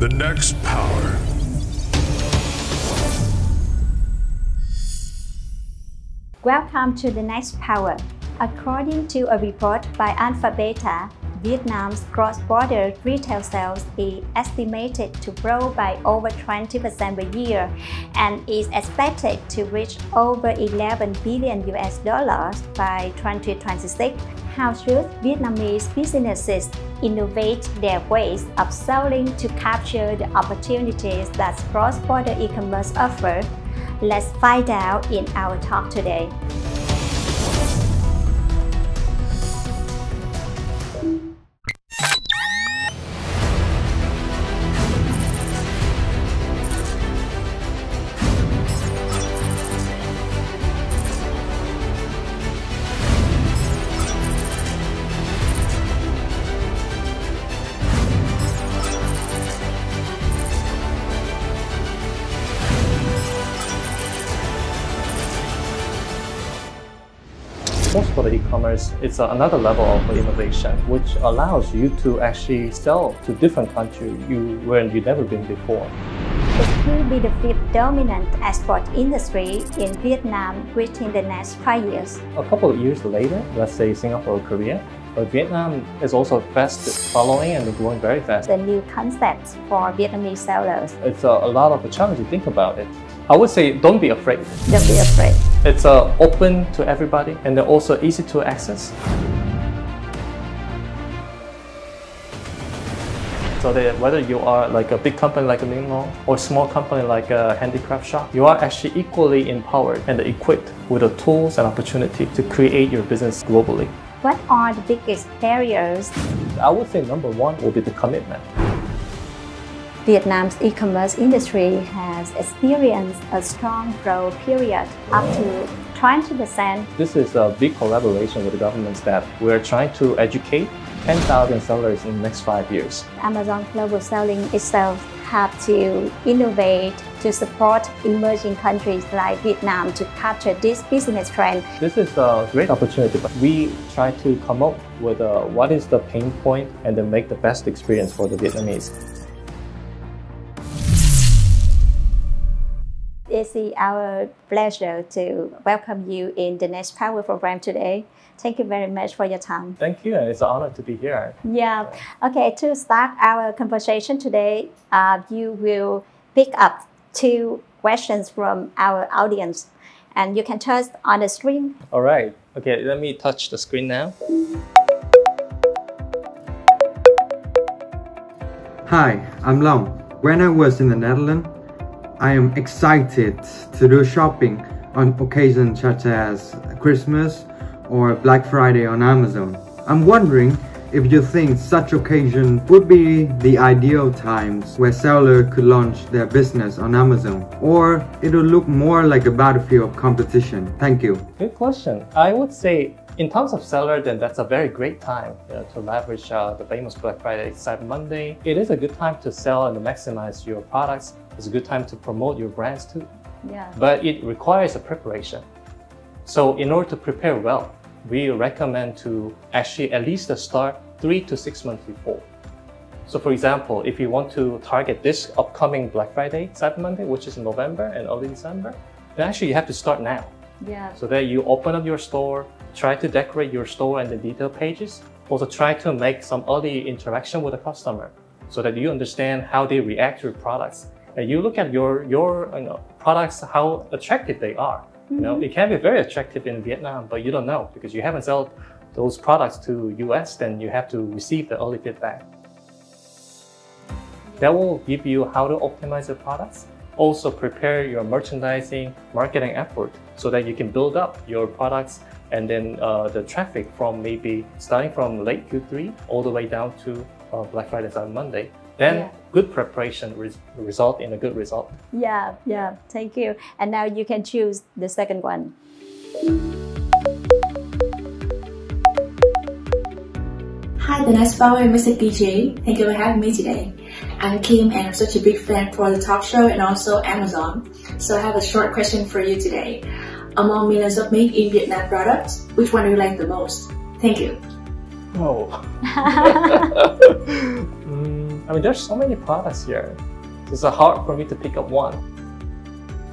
The Next Power. Welcome to The Next Power. According to a report by Alpha Beta, Vietnam's cross-border retail sales is estimated to grow by over 20% per year and is expected to reach over 11 billion US dollars by 2026. How should Vietnamese businesses innovate their ways of selling to capture the opportunities that cross-border e-commerce offers? Let's find out in our talk today. Cross-border e-commerce is another level of innovation, which allows you to actually sell to different countries where you've never been before. It will be the fifth dominant export industry in Vietnam within the next 5 years. A couple of years later, let's say Singapore or Korea, but Vietnam is also fast following and growing very fast. The new concepts for Vietnamese sellers. It's a lot of a challenge to think about it. I would say don't be afraid. Don't be afraid. It's open to everybody and they're also easy to access. So that whether you are like a big company like a Minh or a small company like a handicraft shop, you are actually equally empowered and equipped with the tools and opportunity to create your business globally. What are the biggest barriers? I would say number one will be the commitment. Vietnam's e-commerce industry has experienced a strong growth period up to 20%. This is a big collaboration with the governments that we're trying to educate 10,000 sellers in the next 5 years. Amazon Global Selling itself have to innovate to support emerging countries like Vietnam to capture this business trend. This is a great opportunity, but we try to come up with what is the pain point and then make the best experience for the Vietnamese. It's our pleasure to welcome you in the Next Power program today. Thank you very much for your time. Thank you, and it's an honor to be here. Yeah. Okay, to start our conversation today, you will pick up 2 questions from our audience, and you can touch on the screen. All right. Okay, let me touch the screen now. Hi, I'm Long. When I was in the Netherlands, I am excited to do shopping on occasions such as Christmas or Black Friday on Amazon. I'm wondering if you think such occasion would be the ideal times where sellers could launch their business on Amazon, or it will look more like a battlefield of competition. Thank you. Good question. I would say in terms of seller, then that's a very great time to leverage the famous Black Friday, Cyber Monday. It is a good time to sell and to maximize your products. It's a good time to promote your brands too. Yeah. But it requires a preparation. So in order to prepare well, we recommend to actually at least start 3 to 6 months before. So for example, if you want to target this upcoming Black Friday, Cyber Monday, which is in November and early December, then actually you have to start now. Yeah. So that you open up your store, try to decorate your store and the detail pages. Also try to make some early interaction with the customer so that you understand how they react to your products. And you look at your products, how attractive they are. You know, it can be very attractive in Vietnam, but you don't know because you haven't sold those products to US, then you have to receive the early feedback. That will give you how to optimize the products. Also prepare your merchandising, marketing effort so that you can build up your products and then the traffic from maybe starting from late Q3 all the way down to Black Friday, Cyber Monday. Then good preparation result in a good result. Yeah, thank you. And now you can choose the second one. Hi, The Next Power and Mr. PJ. Thank you for having me today. I'm Kim and I'm such a big fan for the talk show and also Amazon. So I have a short question for you today. Among millions of made in Vietnam products, which one do you like the most? Thank you. Oh. I mean, there's so many products here. It's hard for me to pick up one.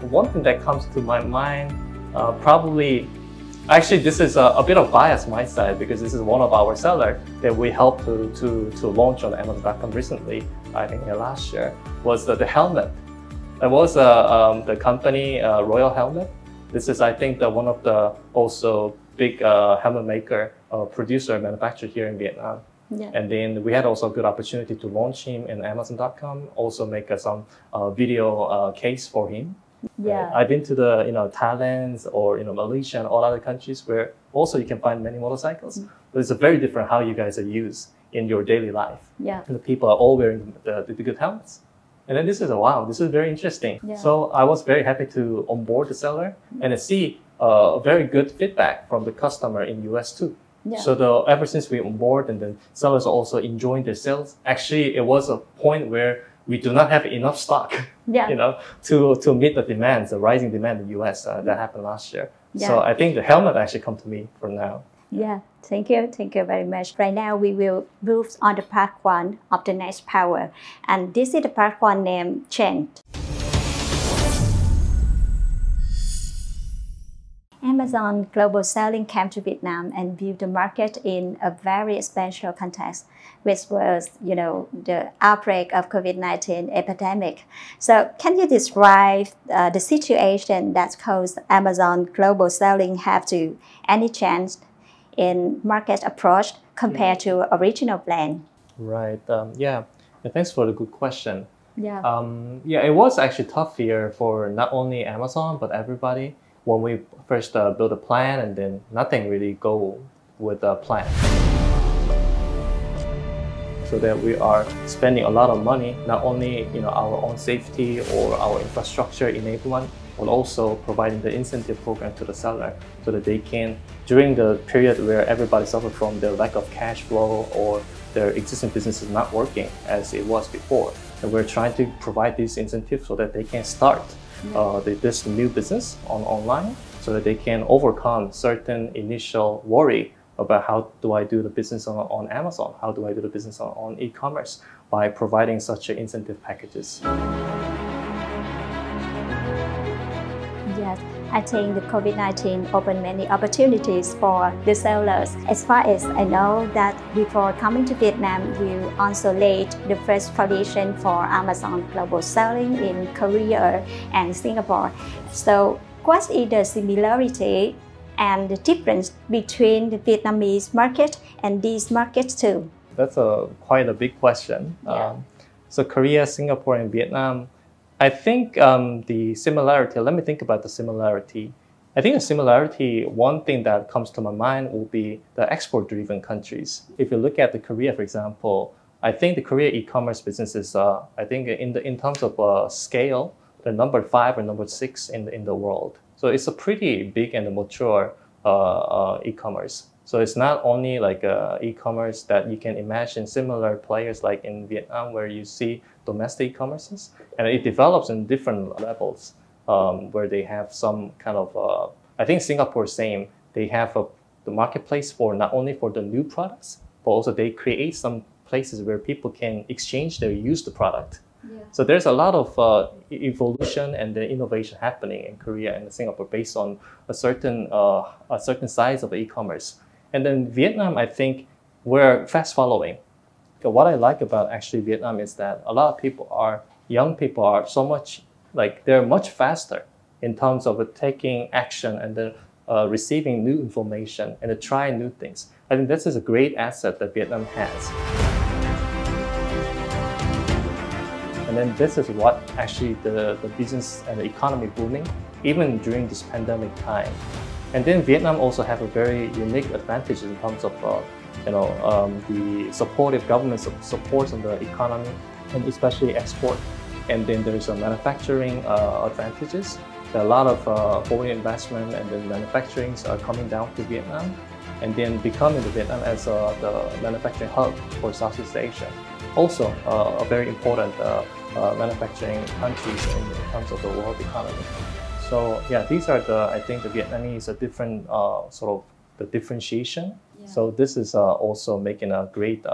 The one thing that comes to my mind, probably, actually this is a bit of bias on my side because this is one of our sellers that we helped to launch on Amazon.com recently, I think last year, was the helmet. It was the company Royal Helmet. This is, I think, one of the also big helmet maker, producer, manufacturer here in Vietnam. Yeah. And then we had also a good opportunity to launch him in Amazon.com, also make some video case for him. Yeah. I've been to the Thailand or Malaysia and all other countries where also you can find many motorcycles. But it's very different how you guys are used in your daily life. Yeah. And the people are all wearing the good helmets. And then this is wow, this is very interesting. Yeah. So I was very happy to onboard the seller and see very good feedback from the customer in US too. Yeah. So ever since we onboard and then sellers are also enjoying their sales, actually it was a point where we do not have enough stock, Yeah. to meet the demands, the rising demand in the US that happened last year. Yeah. So I think the helmet actually come to me for now. Yeah, thank you very much. Right now we will move on to part 1 of the next power, and this is the part 1 named Change. Amazon Global Selling came to Vietnam and viewed the market in a very special context, which was, the outbreak of COVID-19 epidemic. So can you describe the situation that caused Amazon Global Selling have to any change in market approach compared to original plan? Right. Yeah. Thanks for the good question. Yeah. It was actually tough year for not only Amazon but everybody when we first built a plan and then nothing really go with the plan. So that we are spending a lot of money, not only our own safety or our infrastructure enablement, but also providing the incentive program to the seller so that they can, during the period where everybody suffered from their lack of cash flow or their existing business is not working as it was before. And we're trying to provide these incentives so that they can start this new business online so that they can overcome certain initial worry about how do I do the business on Amazon, how do I do the business on e-commerce by providing such incentive packages. Yes, I think the COVID-19 opened many opportunities for the sellers. As far as I know that before coming to Vietnam, you also laid the first foundation for Amazon Global Selling in Korea and Singapore. So what is the similarity and the difference between the Vietnamese market and these markets too? That's quite a big question. Yeah. So Korea, Singapore, and Vietnam, I think the similarity, let me think about the similarity. I think the similarity, one thing that comes to my mind will be the export-driven countries. If you look at the Korea, for example, I think the Korea e-commerce business is, I think in terms of scale, they're number 5 or number 6 in the world. So it's a pretty big and mature e-commerce. So it's not only like e-commerce that you can imagine similar players like in Vietnam where you see domestic e-commerces, and it develops in different levels where they have some kind of, I think Singapore same, they have the marketplace for not only for the new products, but also they create some places where people can exchange their used product. Yeah. So there's a lot of evolution and the innovation happening in Korea and Singapore based on a certain size of e-commerce. And then Vietnam, I think we're fast following. What I like about actually Vietnam is that a lot of young people are so much, they're much faster in terms of taking action and then receiving new information and trying new things. I think this is a great asset that Vietnam has. And then this is what actually the business and the economy booming, even during this pandemic time. And then Vietnam also have a very unique advantage in terms of the supportive government supports on the economy and especially export. And then there's a manufacturing advantages. There are a lot of foreign investment and then manufacturing are coming down to Vietnam and then becoming the Vietnam as the manufacturing hub for Southeast Asia. Also a very important manufacturing countries in terms of the world economy. So yeah, these are I think the Vietnamese are different sort of the differentiation. Yeah. So this is also making a great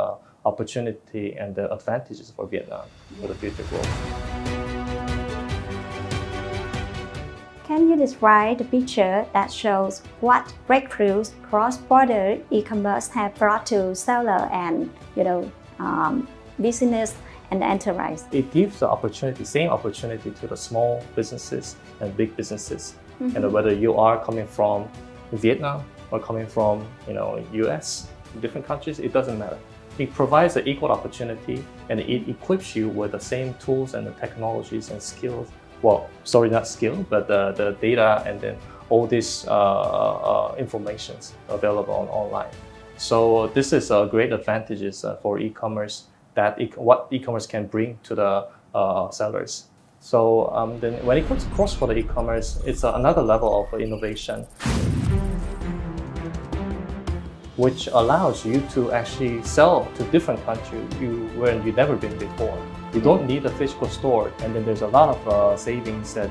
opportunity and the advantages for Vietnam for the future growth. Can you describe the picture that shows what breakthroughs cross-border e-commerce have brought to seller and business and enterprise? It gives the opportunity, same opportunity to the small businesses and big businesses. And whether you are coming from Vietnam or coming from US, different countries, it doesn't matter. It provides an equal opportunity and it equips you with the same tools and the technologies and skills. Well, sorry, not skill, but the data and then all these informations available online. So this is a great advantages for e-commerce, what e-commerce can bring to the sellers. So then when it comes to cross-border e-commerce, it's another level of innovation, which allows you to actually sell to different countries where you've never been before. You don't need a physical store, and then there's a lot of savings that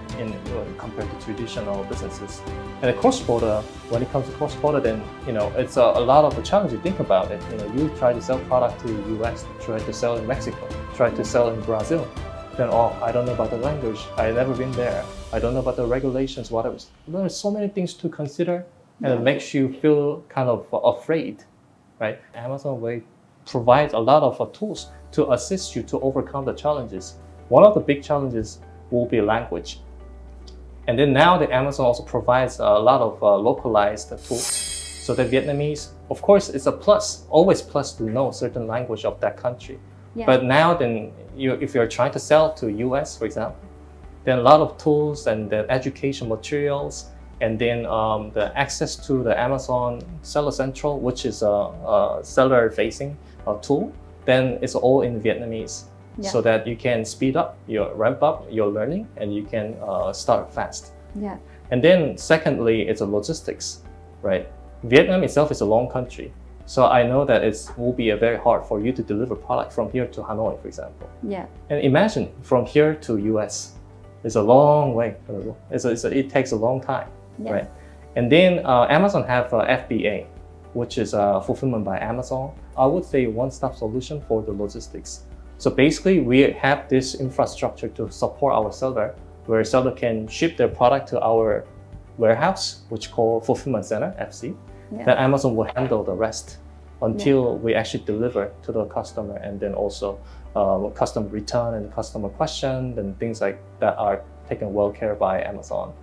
compared to traditional businesses. And the cross-border, when it comes to cross-border, then it's a lot of a challenge. You think about it. You try to sell product to the US, try to sell in Mexico, try to sell in Brazil. Then I don't know about the language. I've never been there. I don't know about the regulations. Whatever. There's so many things to consider, and it makes you feel kind of afraid, right? Amazon Way provides a lot of tools to assist you to overcome the challenges. One of the big challenges will be language. And then now the Amazon also provides a lot of localized tools. So the Vietnamese, of course, it's a plus, always plus to know certain language of that country. Yeah. But now then, if you're trying to sell to US, for example, then a lot of tools and the education materials, and then the access to the Amazon Seller Central, which is a seller-facing tool, then it's all in Vietnamese, so that you can ramp up your learning, and you can start fast. Yeah. And then secondly, it's a logistics, right? Vietnam itself is a long country. So I know that it will be very hard for you to deliver product from here to Hanoi, for example. Yeah. And imagine from here to US, it's a long way. It takes a long time, right? And then Amazon have FBA, which is fulfillment by Amazon. I would say one-stop solution for the logistics. So basically, we have this infrastructure to support our seller, where seller can ship their product to our warehouse, which called Fulfillment Center, FC. Then Amazon will handle the rest until we actually deliver to the customer, and then also customer return and customer question and things like that are taken well care by Amazon.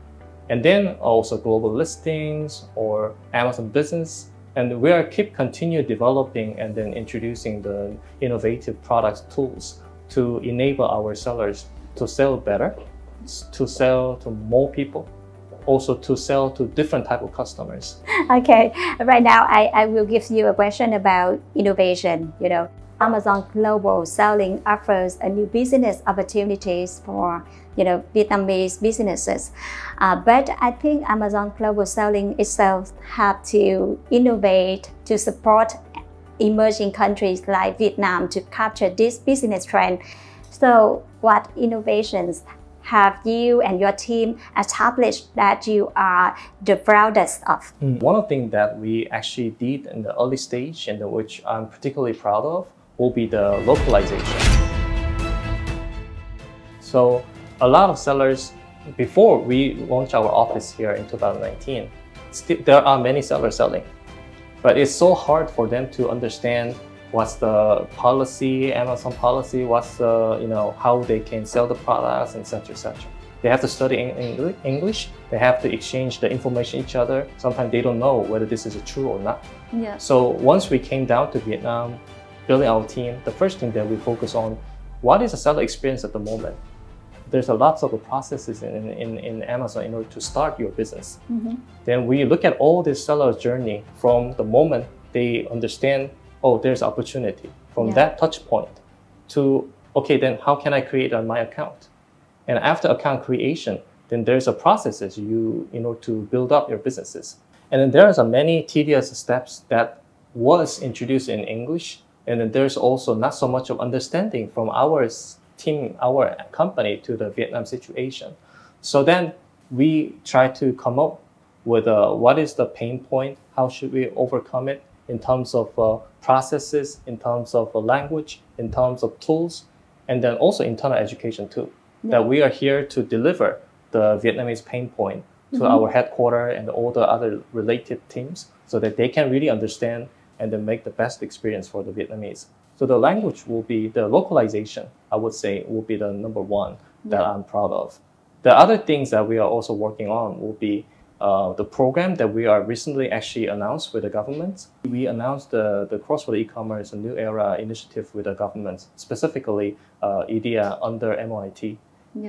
And then also global listings or Amazon Business. And we continue developing and then introducing the innovative products tools to enable our sellers to sell better, to sell to more people, also to sell to different type of customers. Okay, right now I will give you a question about innovation. Amazon Global Selling offers a new business opportunities for Vietnamese businesses, but I think Amazon Global Selling itself have to innovate to support emerging countries like Vietnam to capture this business trend. So what innovations have you and your team established that you are the proudest of? One of the things that we actually did in the early stage, and which I'm particularly proud of, will be the localization. So a lot of sellers, before we launched our office here in 2019, there are many sellers selling, but it's so hard for them to understand what's the policy, Amazon policy, what's the, how they can sell the products, etc., etc. They have to study English. They have to exchange the information each other. Sometimes they don't know whether this is true or not. Yeah. So once we came down to Vietnam, building our team, the first thing that we focus on, what is the seller experience at the moment? There's a lots of processes in Amazon in order to start your business. Then we look at all this seller journey from the moment they understand, oh, there's opportunity. From that touch point to, okay, then how can I create my account? And after account creation, then there's a processes in order to build up your businesses. And then there's many tedious steps that was introduced in English. And then there's also not so much of understanding from our team, our company to the Vietnam situation. So then we try to come up with what is the pain point, how should we overcome it in terms of processes, in terms of language, in terms of tools, and then also internal education too. That we are here to deliver the Vietnamese pain point to our headquarters and all the other related teams so that they can really understand and then make the best experience for the Vietnamese. So the language will be, the localization, I would say, will be the number one that I'm proud of. The other things that we are also working on will be the program that we are recently actually announced with the government. We announced the cross-border e-commerce, a new era initiative with the government, specifically IDEA under MOIT.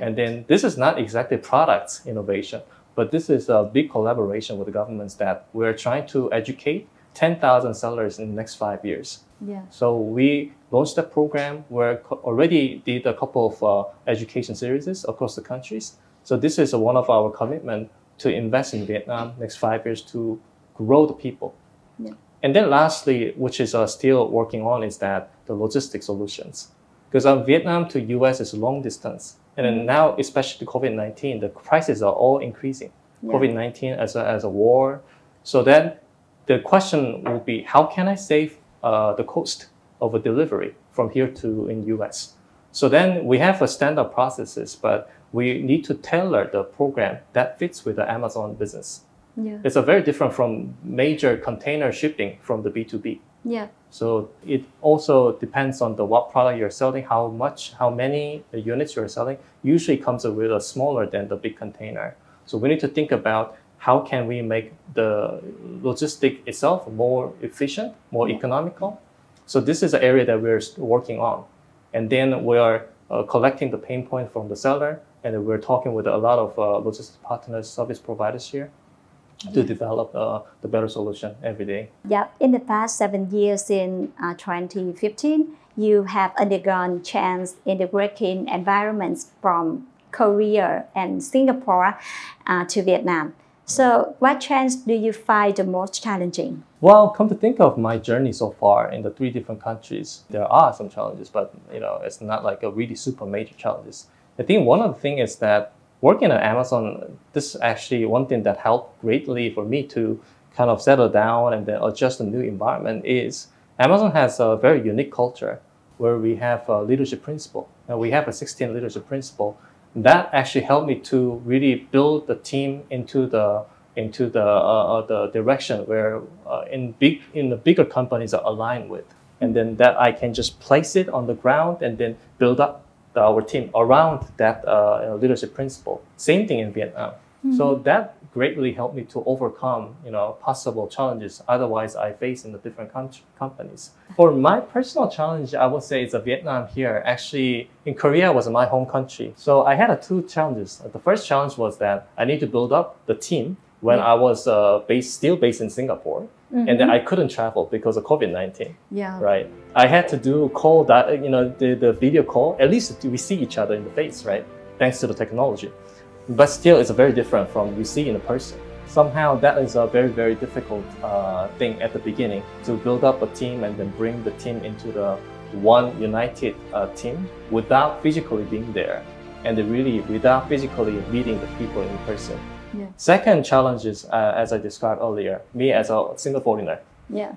And then this is not exactly product innovation, but this is a big collaboration with the governments that we're trying to educate 10,000 sellers in the next 5 years. So we launched that program. We already did a couple of education series across the countries. So this is one of our commitment to invest in Vietnam next 5 years to grow the people. And then lastly, which is still working on, is that the logistics solutions. Because Vietnam to US is long distance. And then now, especially COVID-19, the prices are all increasing. COVID-19 as a war. So then the question will be, how can I save the cost of a delivery from here to in US? So then we have a standard processes, but we need to tailor the program that fits with the Amazon business. It's a very different from major container shipping from the B2B. So it also depends on what product you're selling, how many units you're selling. Usually comes with a smaller than the big container. So we need to think about how can we make the logistic itself more efficient, more economical. So this is an area that we're working on. And then we are collecting the pain point from the seller, and we're talking with a lot of logistic partners, service providers here to develop the better solution every day. In the past 7 years in 2015, you have undergone change in the working environments from Korea and Singapore to Vietnam. So what change do you find the most challenging? Well, come to think of my journey so far in the 3 different countries, there are some challenges, but it's not like a really super major challenges. I think one of the things is that working at Amazon, this is actually one thing that helped greatly for me to kind of settle down and then adjust a new environment is Amazon has a very unique culture where we have a leadership principle. And we have a 16 leadership principle. That actually helped me to really build the team into the direction where in the bigger companies are aligned with, and then that I can just place it on the ground and then build up our team around that leadership principle. Same thing in Vietnam. So that greatly helped me to overcome possible challenges otherwise I face in the different companies. For my personal challenge, I would say it's Vietnam here. Actually, in Korea was my home country. So I had 2 challenges. The first challenge was that I need to build up the team when I was still based in Singapore. And then I couldn't travel because of COVID-19. Right. I had to do the video call. At least we see each other in the face, right? Thanks to the technology. But still, it's very different from you see in a person. Somehow that is a very, very difficult thing at the beginning to build up a team and then bring the team into the one united team without physically being there and really without physically meeting the people in person. Second challenge is, as I described earlier, me as a single foreigner.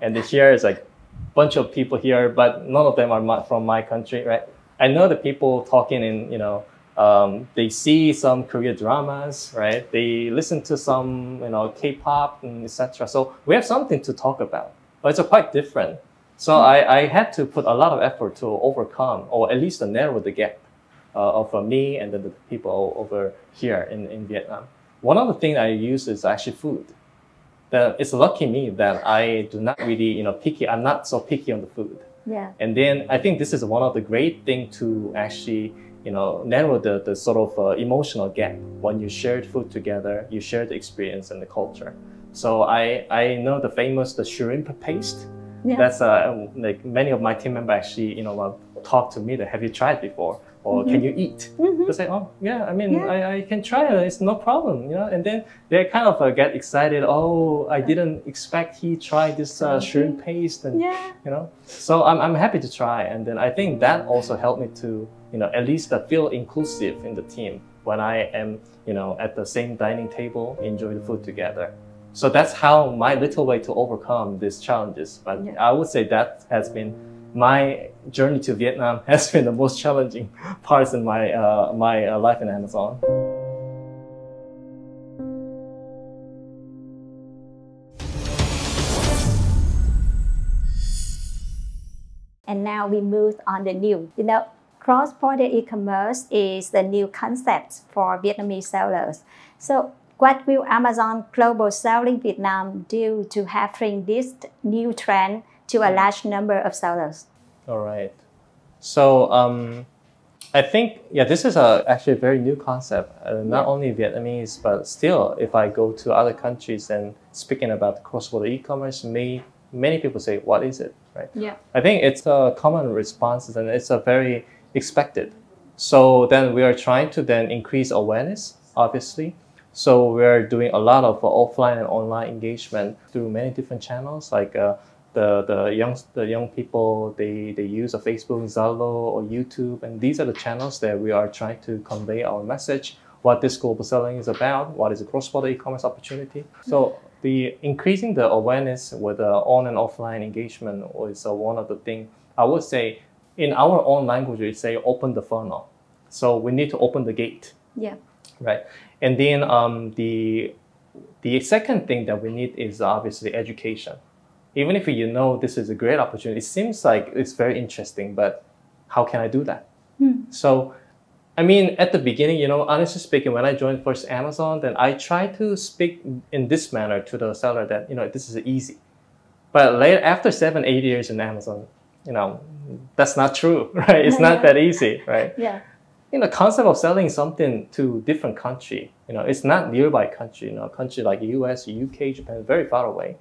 And here is like a bunch of people here, but none of them are from my country, right? I know the people talking in, they see some Korean dramas, right? They listen to some, K-pop and etc. So we have something to talk about, but it's quite different. So I had to put a lot of effort to overcome, or at least to narrow the gap of me and the people over here in Vietnam. One of the things I use is actually food. It's lucky me that I do not really, picky. I'm not so picky on the food. And then I think this is one of the great things to actually narrow the sort of emotional gap. When you share food together, you share the experience and the culture. So I know the famous shrimp paste. That's like many of my team members actually talk to me that have you tried before, or can you eat? They say, oh yeah, I can try it. It's no problem, And then they kind of get excited. Oh, I didn't expect he tried this shrimp paste, and So I'm happy to try. And then I think that also helped me to at least feel inclusive in the team when I am at the same dining table, enjoy the food together. So that's how my little way to overcome these challenges. But I would say that has been my journey to Vietnam has been the most challenging parts in my life in Amazon. And now we move on the new. Cross-border e-commerce is the new concept for Vietnamese sellers. So what will Amazon Global Selling Vietnam do to having this new trend to a large number of sellers? All right. So I think, this is actually a very new concept. Not only Vietnamese, but still, if I go to other countries and speaking about cross-border e-commerce, many people say, what is it? Right? Yeah. I think it's a common response and it's a very expected. So then we are trying to then increase awareness, obviously. So we're doing a lot of offline and online engagement through many different channels, like the young people, they use a Facebook, Zalo, or YouTube, and these are the channels that we are trying to convey our message, what this global selling is about, what is a cross-border e-commerce opportunity. So the increasing the awareness with on and offline engagement is one of the things. I would say in our own language, we say open the funnel. So we need to open the gate. Yeah. Right. And then the second thing that we need is obviously education. Even if you know this is a great opportunity, it seems like it's very interesting, but how can I do that? So, I mean, at the beginning, honestly speaking, when I joined first Amazon, then I tried to speak in this manner to the seller that, this is easy. But later, after 7-8 years in Amazon, that's not true, right? It's not that easy, right? Yeah. The concept of selling something to different country, it's not nearby country, a country like US, UK, Japan, very far away.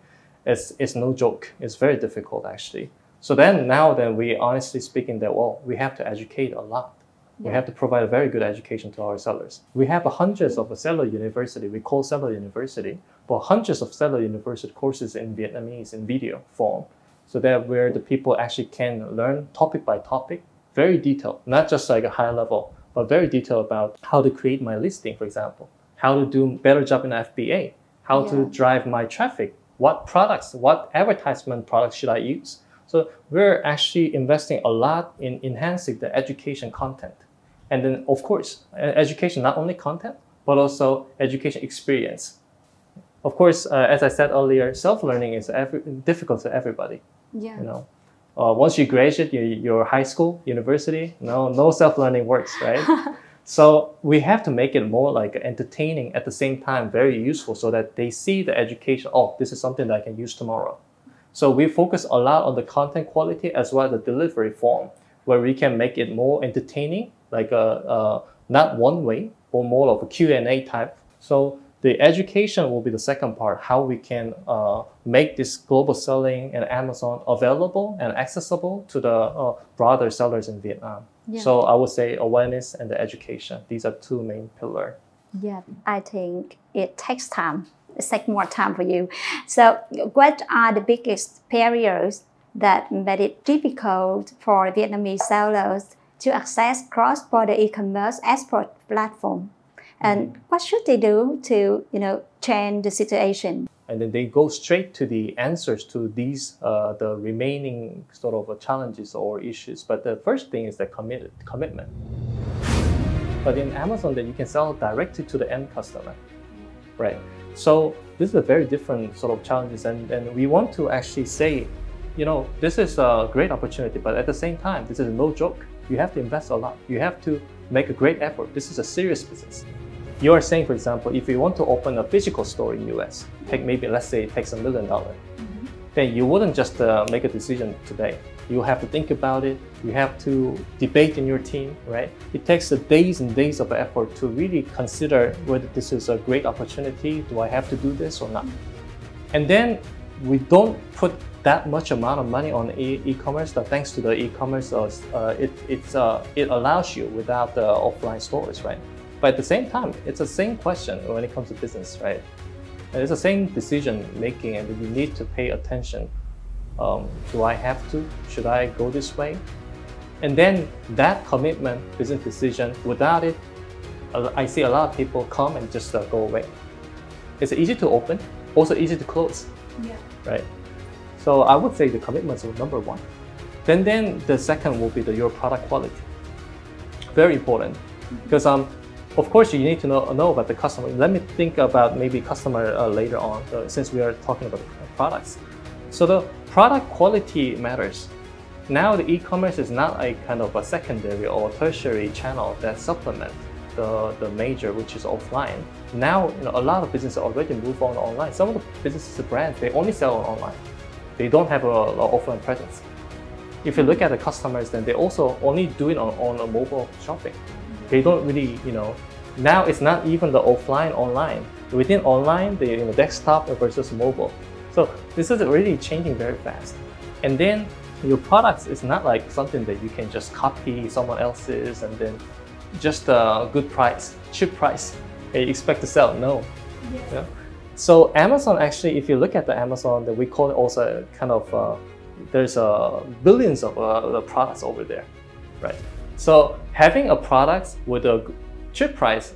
It's no joke. It's very difficult, actually. So then we honestly speaking that, well, we have to educate a lot. We have to provide a very good education to our sellers. We have hundreds of a seller university. We call seller university, but hundreds of seller university courses in Vietnamese in video form. So that where the people actually can learn topic by topic, very detailed, not just like a high level, but very detailed about how to create my listing, for example, how to do better job in FBA, how to drive my traffic, what products, what advertisement products should I use. So we're actually investing a lot in enhancing the education content. And then, of course, education, not only content, but also education experience. Of course, as I said earlier, self-learning is difficult to everybody. Yeah. Once you graduate your high school, university, no self-learning works, right? So we have to make it more like entertaining at the same time, very useful, so that they see the education, oh, this is something that I can use tomorrow. So we focus a lot on the content quality as well as the delivery form, where we can make it more entertaining, like not one way, but more of a Q&A type. So the education will be the second part, how we can make this global selling and Amazon available and accessible to the broader sellers in Vietnam. Yeah. So I would say awareness and the education. These are two main pillars. Yeah, I think it takes time. It takes more time for you. So what are the biggest barriers that made it difficult for Vietnamese sellers to access cross-border e-commerce export platform? And what should they do to, change the situation? And then they go straight to the answers to these, the remaining sort of challenges or issues. But the first thing is the commitment. But in Amazon, then you can sell directly to the end customer, right? So this is a very different sort of challenges. And we want to actually say, this is a great opportunity, but at the same time, this is no joke. You have to invest a lot. You have to make a great effort. This is a serious business. You are saying, for example, if you want to open a physical store in US, let's say it takes $1 million, then you wouldn't just make a decision today. You have to think about it. You have to debate in your team, right? It takes days and days of effort to really consider whether this is a great opportunity. Do I have to do this or not? And then we don't put that much amount of money on e-commerce, but thanks to the e-commerce, it allows you without the offline stores, right? But at the same time, it's the same question when it comes to business, right? And it's the same decision making, and you need to pay attention. Do I have to? Should I go this way? And then that commitment, business decision, without it, I see a lot of people come and just go away. It's easy to open, also easy to close. Yeah. Right? So I would say the commitments are number one. Then the second will be your product quality. Very important, because of course you need to know about the customer. Let me think about maybe customer later on, since we are talking about products. So the product quality matters. Now the e-commerce is not a kind of a secondary or tertiary channel that supplement the major, which is offline. Now, a lot of businesses already move on online. Some of the businesses, the brands, they only sell on online. They don't have an offline presence. If you look at the customers, then they also only do it on a mobile shopping. They don't really, now it's not even the offline online. Within online, the desktop versus mobile. So this is really changing very fast. And then your products is not like something that you can just copy someone else's and then just a good price, cheap price, and you expect to sell. No. Yeah. So Amazon, actually, if you look at the Amazon, that we call it also kind of, there's billions of products over there, right? So having a product with a cheap price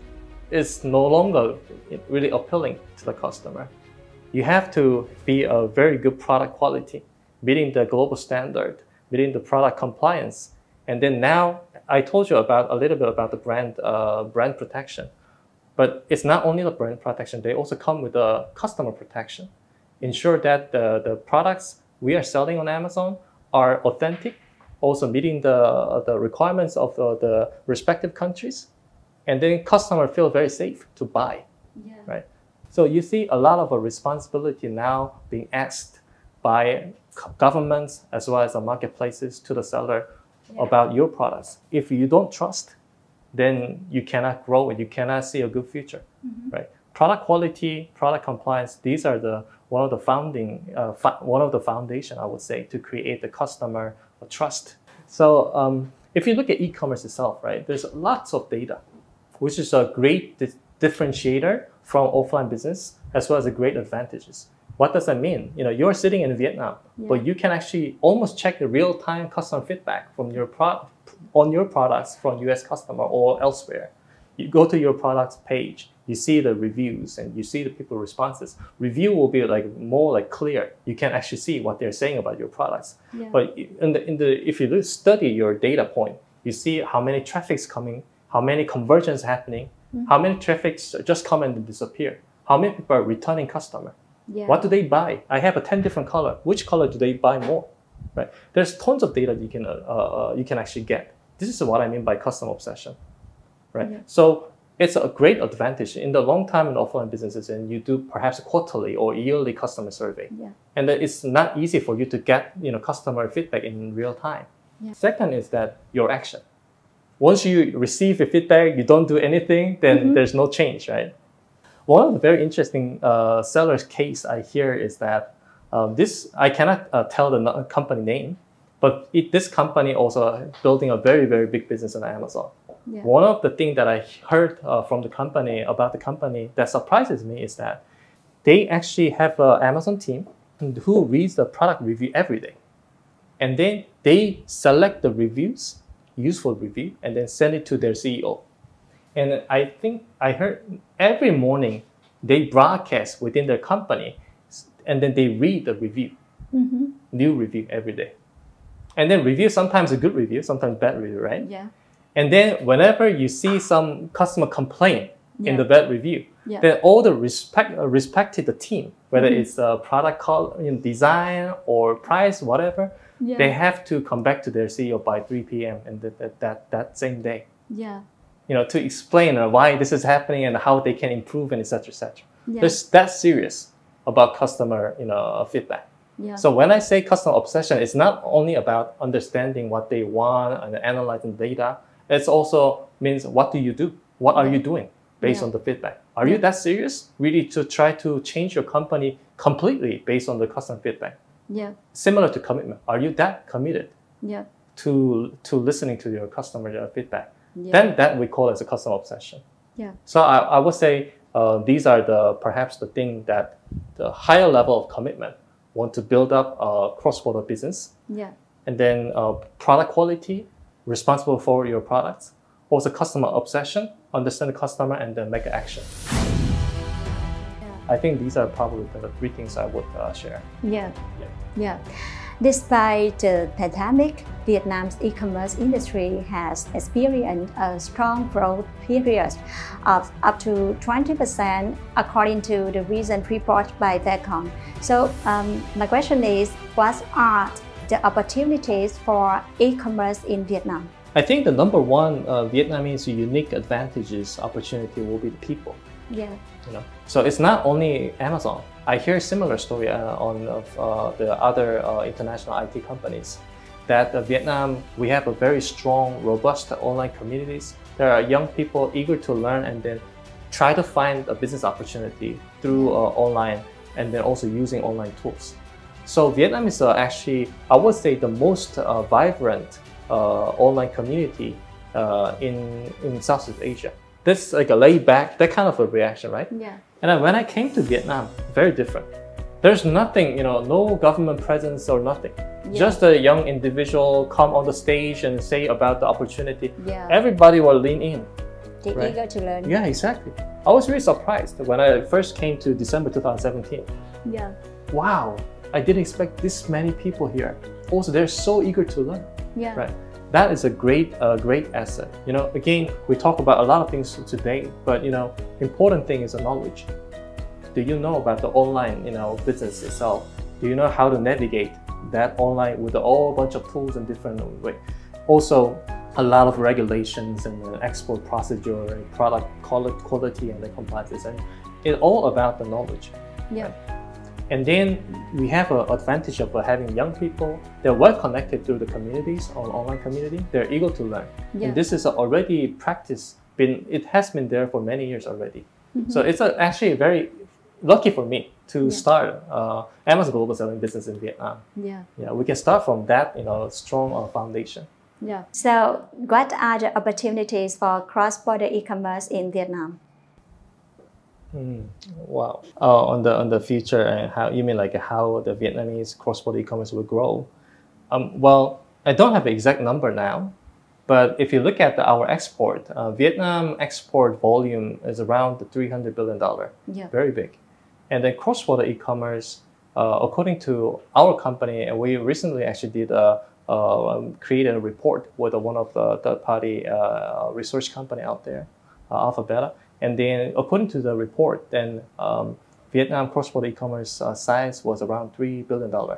is no longer really appealing to the customer. You have to be a very good product quality, meeting the global standard, meeting the product compliance. And then now, I told you a little bit about the brand protection. But it's not only the brand protection, they also come with the customer protection. Ensure that the products we are selling on Amazon are authentic, also meeting the requirements of the respective countries. And then customers feel very safe to buy, right? So you see a lot of a responsibility now being asked by governments as well as the marketplaces to the seller about your products. If you don't trust, then you cannot grow and you cannot see a good future, right? Product quality, product compliance, these are one of the foundation, I would say, to create the customer trust. So if you look at e-commerce itself, right, there's lots of data, which is a great differentiator from offline business, as well as a great advantages. What does that mean? You're sitting in Vietnam, but you can actually almost check the real-time customer feedback from on your products from US customer or elsewhere. You go to your products page, you see the reviews and you see the people responses. Review will be more clear. You can actually see what they're saying about your products. But if you study your data point, you see how many traffic's coming, how many conversions happening, how many traffics just come and disappear, how many people are returning customer. What do they buy? I have 10 different color. Which color do they buy more? Right? There's tons of data you can actually get. This is what I mean by customer obsession, right? So it's a great advantage in the long time in offline businesses, and you do perhaps a quarterly or yearly customer survey, and that it's not easy for you to get customer feedback in real time. Second is that your action. Once you receive the feedback, you don't do anything, then there's no change, right? One of the very interesting seller's case I hear is that I cannot tell the company name, but this company also building a very, very big business on Amazon. One of the things that I heard from the company about the company that surprises me is that they actually have an Amazon team who reads the product review every day. And then they select the reviews, useful review, and then send it to their CEO. And I think I heard every morning they broadcast within their company, and then they read the review, new review every day. And then review, sometimes a good review, sometimes bad review, right? And then whenever you see some customer complaint in the bad review, then all the respected team, whether it's a product design or price, whatever, they have to come back to their CEO by 3 p.m. and that same day. To explain why this is happening and how they can improve and etc. etc. They're that serious about customer feedback. So when I say customer obsession, it's not only about understanding what they want and analyzing data. It also means what do you do? What are you doing based on the feedback? Are you that serious really to try to change your company completely based on the customer feedback? Similar to commitment. Are you that committed to listening to your customer feedback? Then that we call as a customer obsession. So I would say these are perhaps the thing that the higher level of commitment want to build up a cross-border business. And then product quality, responsible for your products. Also customer obsession, understand the customer and then make action. I think these are probably the three things I would share. Yeah. Despite the pandemic, Vietnam's e-commerce industry has experienced a strong growth period of up to 20% according to the recent report by Vietcom. So my question is, what are the opportunities for e-commerce in Vietnam? I think the number one Vietnamese unique advantages opportunity will be the people. Yeah. So it's not only Amazon. I hear a similar story on the other international IT companies that Vietnam, we have a very strong, robust online communities. There are young people eager to learn and then try to find a business opportunity through online and then also using online tools. So Vietnam is actually, I would say, the most vibrant online community in Southeast Asia. This is like a laid back, that kind of a reaction, right? Yeah. And then when I came to Vietnam, very different. There's nothing, no government presence or nothing. Yeah. Just a young individual come on the stage and say about the opportunity. Yeah. Everybody will lean in. They're right? eager to learn. Yeah, exactly. I was really surprised when I first came to December 2017. Yeah. Wow, I didn't expect this many people here. Also, they're so eager to learn. Yeah. Right. That is a great asset. Again, we talk about a lot of things today, but important thing is the knowledge. Do you know about the online, business itself? Do you know how to navigate that online with a whole bunch of tools and different ways? Also, a lot of regulations and export procedure and product quality and the compliance, and it's all about the knowledge. Yeah. Right? And then we have an advantage of having young people. They're well connected through the communities, online community. They're eager to learn. Yeah. And this is already practice. It has been there for many years already. Mm-hmm. So it's actually very lucky for me to start Amazon Global Selling business in Vietnam. Yeah, we can start from that, strong foundation. Yeah. So what are the opportunities for cross-border e-commerce in Vietnam? Wow. On the future, and how you mean like how the Vietnamese cross-border e-commerce will grow? Well, I don't have an exact number now, but if you look at our export, Vietnam export volume is around the $300 billion. Yeah. Very big. And then cross-border e-commerce, according to our company, and we recently actually did created a report with one of the third-party research company out there, Alphabeta. And then, according to the report, then Vietnam cross-border e-commerce size was around $3 billion. $3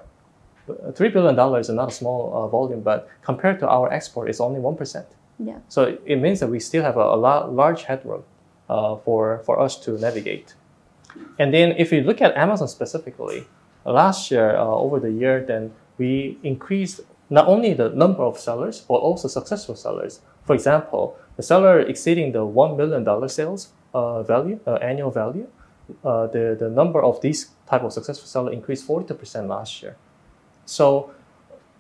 billion is not a small volume, but compared to our export, it's only 1%. Yeah. So it means that we still have a large headroom for us to navigate. And then, if you look at Amazon specifically, last year, over the year, then we increased not only the number of sellers, but also successful sellers. For example, the seller exceeding the $1 million sales value, annual value, the number of these type of successful sellers increased 42% last year. So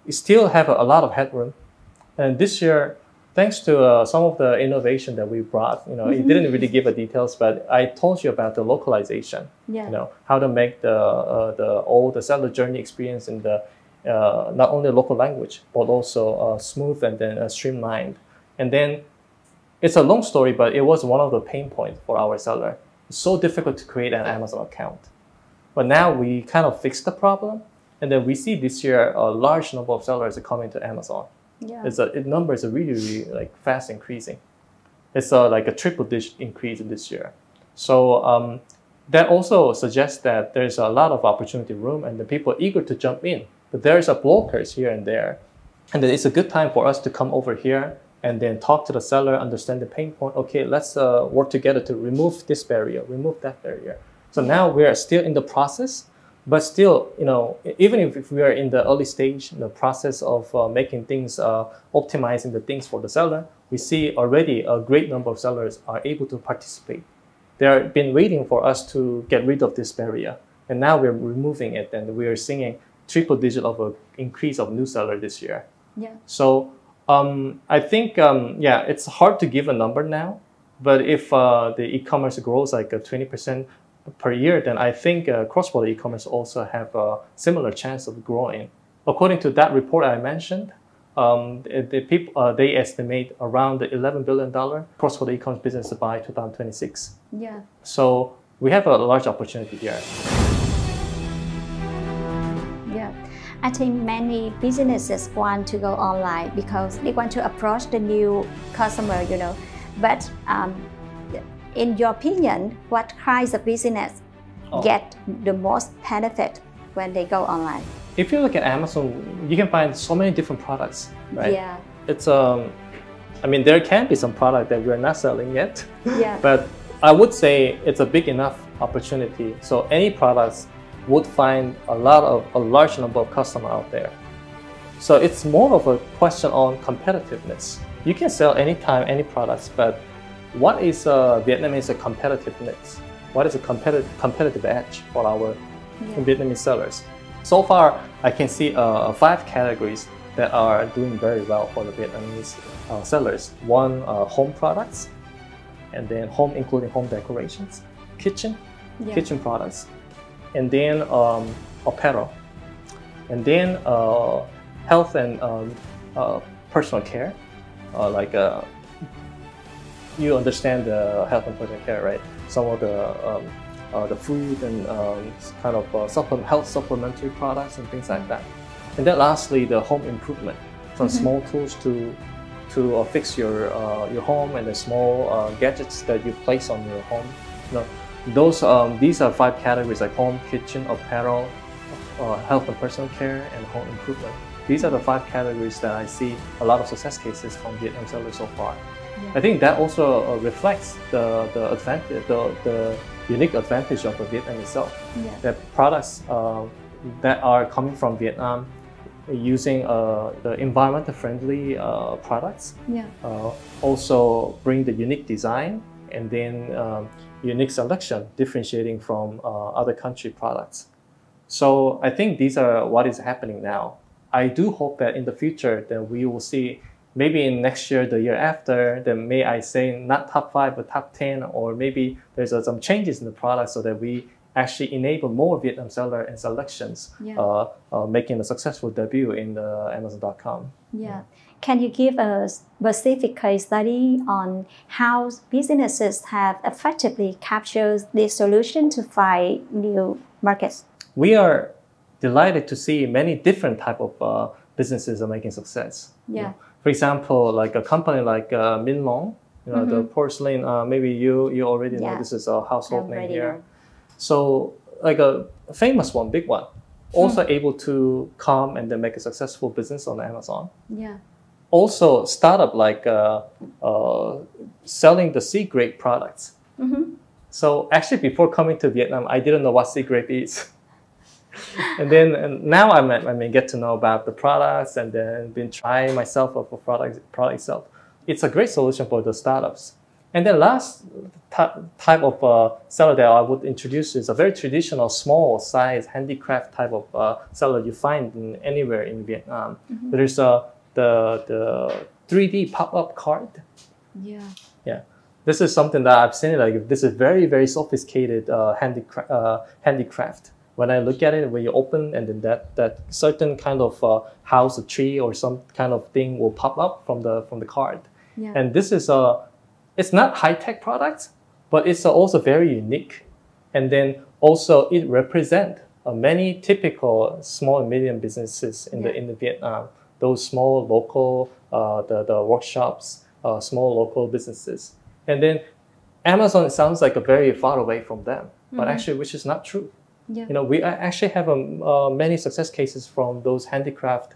we still have a lot of headroom. And this year, thanks to some of the innovation that we brought, it didn't really give the details, but I told you about the localization. Yeah. How to make the seller journey experience in the not only local language, but also smooth and then streamlined. And then it's a long story, but it was one of the pain points for our seller. It's so difficult to create an Amazon account. But now we kind of fixed the problem. And then we see this year a large number of sellers are coming to Amazon. Yeah. The number is really, really like fast increasing. It's like a triple-digit increase in this year. So that also suggests that there's a lot of opportunity room and the people are eager to jump in. But there's a blockers here and there. And then it's a good time for us to come over here and then talk to the seller, understand the pain point. Okay, let's work together to remove this barrier, remove that barrier. So now we are still in the process, but still, even if we are in the early stage, in the process of making things, optimizing the things for the seller, we see already a great number of sellers are able to participate. They've been waiting for us to get rid of this barrier. And now we're removing it, and we are seeing triple-digit of an increase of new seller this year. Yeah. So I think, it's hard to give a number now, but if the e-commerce grows like 20% per year, then I think cross-border e-commerce also have a similar chance of growing. According to that report I mentioned, they estimate around $11 billion cross-border e-commerce business by 2026. Yeah. So we have a large opportunity here. Yeah, I think many businesses want to go online because they want to approach the new customer, you know. But in your opinion, what kinds of business get the most benefit when they go online? If you look at Amazon, you can find so many different products, right? Yeah. It's I mean, there can be some product that we're not selling yet. Yeah. But I would say it's a big enough opportunity. So any products would find a large number of customers out there. So it's more of a question on competitiveness. You can sell anytime, any products, but what is Vietnamese competitiveness? What is a competitive edge for our Vietnamese sellers? So far, I can see 5 categories that are doing very well for the Vietnamese sellers. One, home products, and then home, including home decorations, kitchen products, and then apparel, and then health and personal care, like you understand the health and personal care, right? Some of the food and kind of health supplementary products and things like that. And then lastly, the home improvement, some small tools to fix your home, and the small gadgets that you place on your home. You know, these are 5 categories, like home, kitchen, apparel, health and personal care, and home improvement. These are the 5 categories that I see a lot of success cases from Vietnam sellers so far. Yeah. I think that also reflects the advantage, the unique advantage of the Vietnam itself. Yeah. That products that are coming from Vietnam using the environmental friendly products also bring the unique design, and then unique selection differentiating from other country products. So I think these are what is happening now. I do hope that in the future that we will see, maybe in next year, the year after, then may I say not top 5 but top 10, or maybe there's some changes in the product so that we actually enable more Vietnam seller and selections, making a successful debut in the Amazon.com. Yeah. Can you give a specific case study on how businesses have effectively captured this solution to find new markets? We are delighted to see many different type of businesses are making success. Yeah. You know, for example, like a company like Minh, you know, the porcelain. Maybe you already know this is a household name here. So like a famous one, big one, also able to come and then make a successful business on Amazon. Yeah. Also startup like selling the sea grape products. So actually before coming to Vietnam, I didn't know what sea grape is. and now I may get to know about the products, and then been trying myself of a product itself. It's a great solution for the startups. And then last type of seller that I would introduce is a very traditional small size handicraft type of seller you find anywhere in Vietnam. There is the 3D pop-up card. Yeah. Yeah. This is something that I've seen. Like this is very, very sophisticated handicraft. When I look at it, when you open, and then that certain kind of house, a tree, or some kind of thing will pop up from the card. Yeah. And this is it's not high-tech products, but it's also very unique. And then also it represents many typical small and medium businesses in the Vietnam. Those small local the workshops, small local businesses. And then Amazon sounds like a very far away from them, but actually, which is not true. Yeah. You know, we actually have many success cases from those handicraft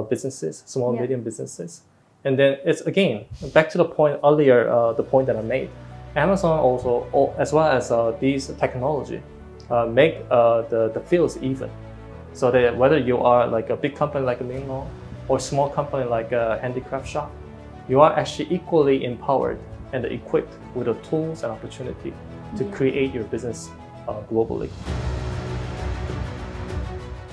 businesses, small and medium businesses. And then it's again back to the point earlier, the point that I made. Amazon also, as well as these technology, make the fields even, so that whether you are like a big company like a Minh or small company like a handicraft shop, you are actually equally empowered and equipped with the tools and opportunity to create your business globally.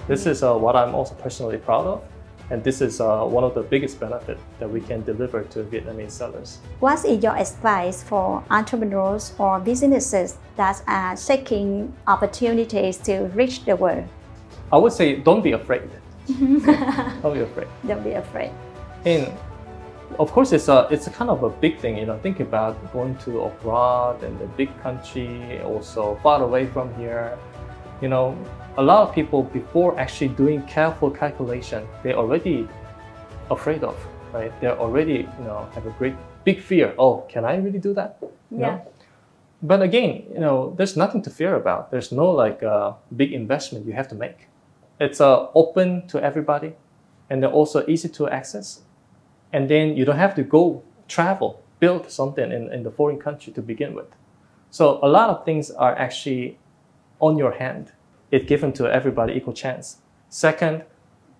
This is what I'm also personally proud of. And this is one of the biggest benefits that we can deliver to Vietnamese sellers. What is your advice for entrepreneurs or businesses that are seeking opportunities to reach the world? I would say don't be afraid. Don't be afraid. Don't be afraid. And of course, it's a kind of a big thing. You know, think about going to abroad and a big country, also far away from here. You know, a lot of people, before actually doing careful calculation, they're already afraid of, right? They're already, you know, have a big fear. Oh, can I really do that? You know? But again, you know, there's nothing to fear about. There's no like big investment you have to make. It's open to everybody, and they're also easy to access. And then you don't have to go travel, build something in the foreign country to begin with. So a lot of things are actually on your hand. It's given to everybody equal chance. Second,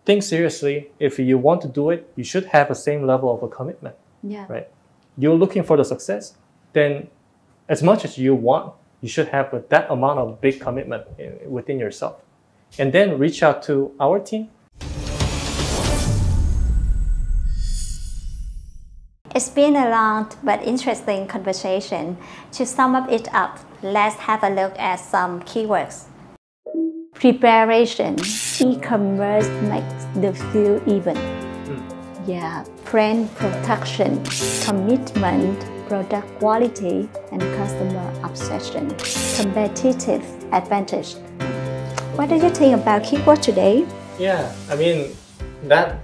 think seriously. If you want to do it, you should have the same level of a commitment. Yeah. Right? You're looking for the success, then as much as you want, you should have that amount of big commitment within yourself. And then reach out to our team. It's been a long but interesting conversation. To sum it up, let's have a look at some keywords. Preparation. E-commerce makes the field even. Yeah. Brand protection. Commitment. Product quality and customer obsession. Competitive advantage. What do you think about keyword today? Yeah, I mean, that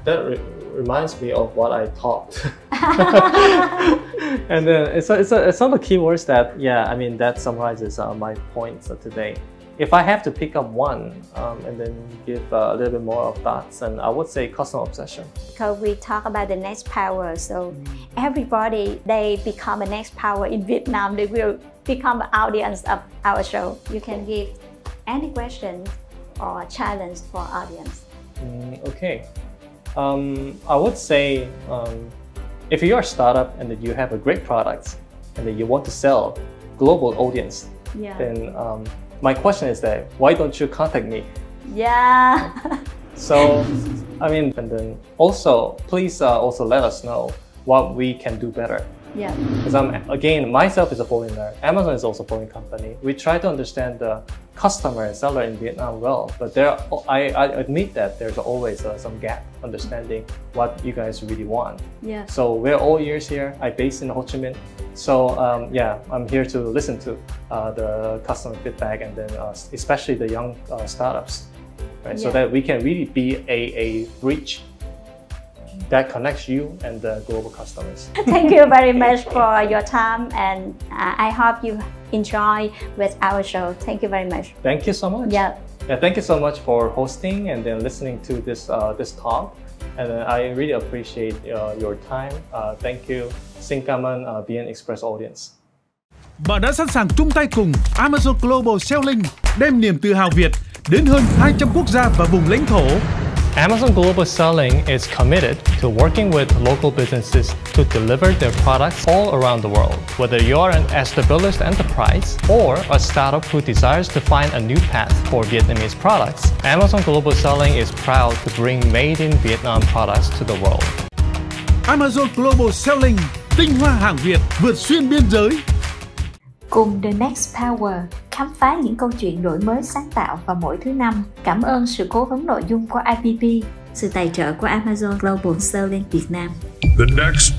reminds me of what I taught. And then it's some of the keywords that, yeah, I mean, that summarizes my points today. If I have to pick up one and then give a little bit more of thoughts, and I would say customer obsession. Because we talk about the next power, so everybody, they become a next power in Vietnam, they will become the audience of our show. You can give any question or challenge for audience. Okay. I would say if you're a startup and that you have a great product and that you want to sell global audience, then my question is that why don't you contact me? Yeah. So, I mean, and then also please also let us know what we can do better. Yeah. Because again, myself is a foreigner. Amazon is also a foreign company. We try to understand the customer and seller in Vietnam well, but I admit that there's always some gap understanding what you guys really want. Yeah. So we're all ears here. I'm based in Ho Chi Minh. So yeah, I'm here to listen to the customer feedback, and then especially the young startups, right? So that we can really be a bridge that connects you and the global customers. Thank you very much for your time, and I hope you enjoy with our show. Thank you very much. Thank you so much. Yeah. Thank you so much for hosting and then listening to this talk. And I really appreciate your time. Thank you. Xin cảm ơn biên Express audience. Bạn đã sẵn sàng chung tay cùng Amazon Global Selling đem niềm tự hào Việt đến hơn 200 quốc gia và vùng lãnh thổ. Amazon Global Selling is committed to working with local businesses to deliver their products all around the world. Whether you are an established enterprise or a startup who desires to find a new path for Vietnamese products, Amazon Global Selling is proud to bring made in Vietnam products to the world. Amazon Global Selling, tinh hoa hàng Việt vượt xuyên biên giới. Cùng The Next Power, khám phá những câu chuyện đổi mới sáng tạo vào mỗi thứ năm. Cảm ơn sự cố vấn nội dung của IBP, sự tài trợ của Amazon Global Selling Vietnam. The Next